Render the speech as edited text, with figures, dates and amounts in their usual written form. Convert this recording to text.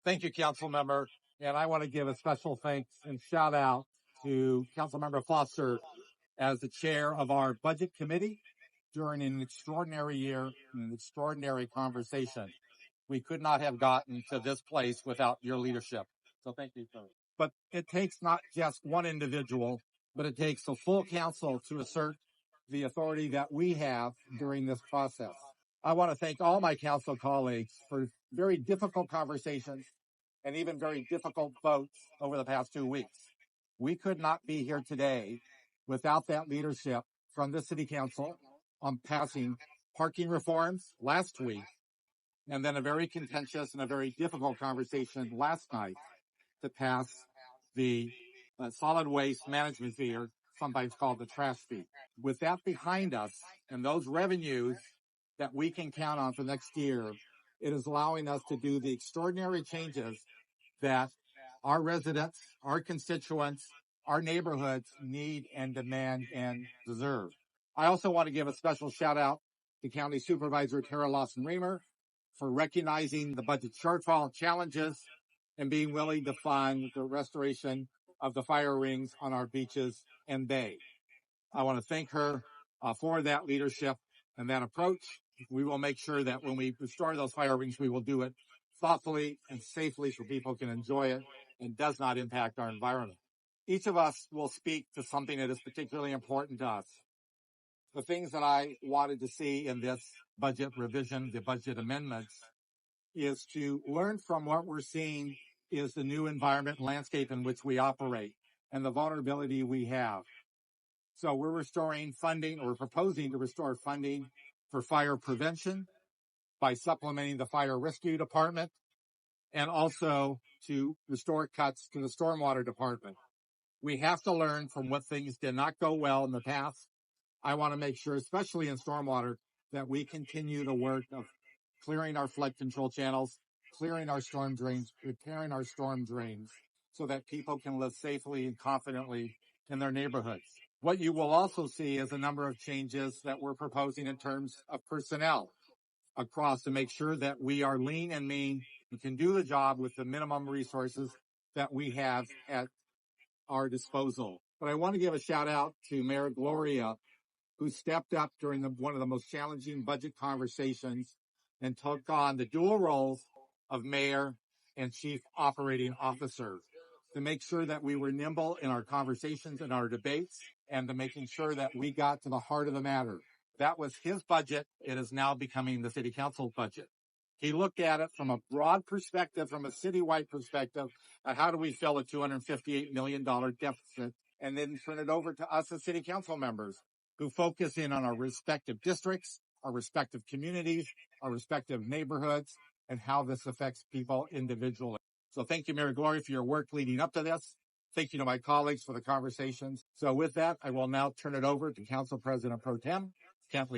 Thank you, Council Member. And I want to give a special thanks and shout out to Councilmember Foster as the chair of our budget committee during an extraordinary year and an extraordinary conversation. We could not have gotten to this place without your leadership. So thank you, sir. But it takes not just one individual, but it takes a full council to assert the authority that we have during this process. I want to thank all my council colleagues for very difficult conversations and even very difficult votes over the past 2 weeks. We could not be here today without that leadership from the city council on passing parking reforms last week, and then a very contentious and a very difficult conversation last night to pass the solid waste management fee, or sometimes called the trash fee. With that behind us and those revenues that we can count on for next year, it is allowing us to do the extraordinary changes that our residents, our constituents, our neighborhoods need and demand and deserve. I also want to give a special shout out to County Supervisor Tara Lawson-Remer for recognizing the budget shortfall challenges and being willing to fund the restoration of the fire rings on our beaches and bay. I want to thank her for that leadership and that approach. We will make sure that when we restore those fire rings, we will do it thoughtfully and safely so people can enjoy it and does not impact our environment. Each of us will speak to something that is particularly important to us. The things that I wanted to see in this budget revision, the budget amendments, is to learn from what we're seeing is the new environment and landscape in which we operate and the vulnerability we have. So we're restoring funding, or proposing to restore funding for fire prevention by supplementing the fire rescue department, and also to restore cuts to the stormwater department. We have to learn from what things did not go well in the past. I want to make sure, especially in stormwater, that we continue the work of clearing our flood control channels, clearing our storm drains, repairing our storm drains, so that people can live safely and confidently in their neighborhoods. What you will also see is a number of changes that we're proposing in terms of personnel across to make sure that we are lean and mean and can do the job with the minimum resources that we have at our disposal. But I want to give a shout out to Mayor Gloria, who stepped up during one of the most challenging budget conversations and took on the dual roles of mayor and chief operating officer to make sure that we were nimble in our conversations and our debates, and to making sure that we got to the heart of the matter. That was his budget. It is now becoming the city council's budget. He looked at it from a broad perspective, from a citywide perspective, at how do we fill a $258 million deficit, and then turn it over to us as city council members who focus in on our respective districts, our respective communities, our respective neighborhoods, and how this affects people individually. So thank you, Mayor Gloria, for your work leading up to this. Thank you to my colleagues for the conversations. So with that, I will now turn it over to Council President Pro Tem, Kathleen.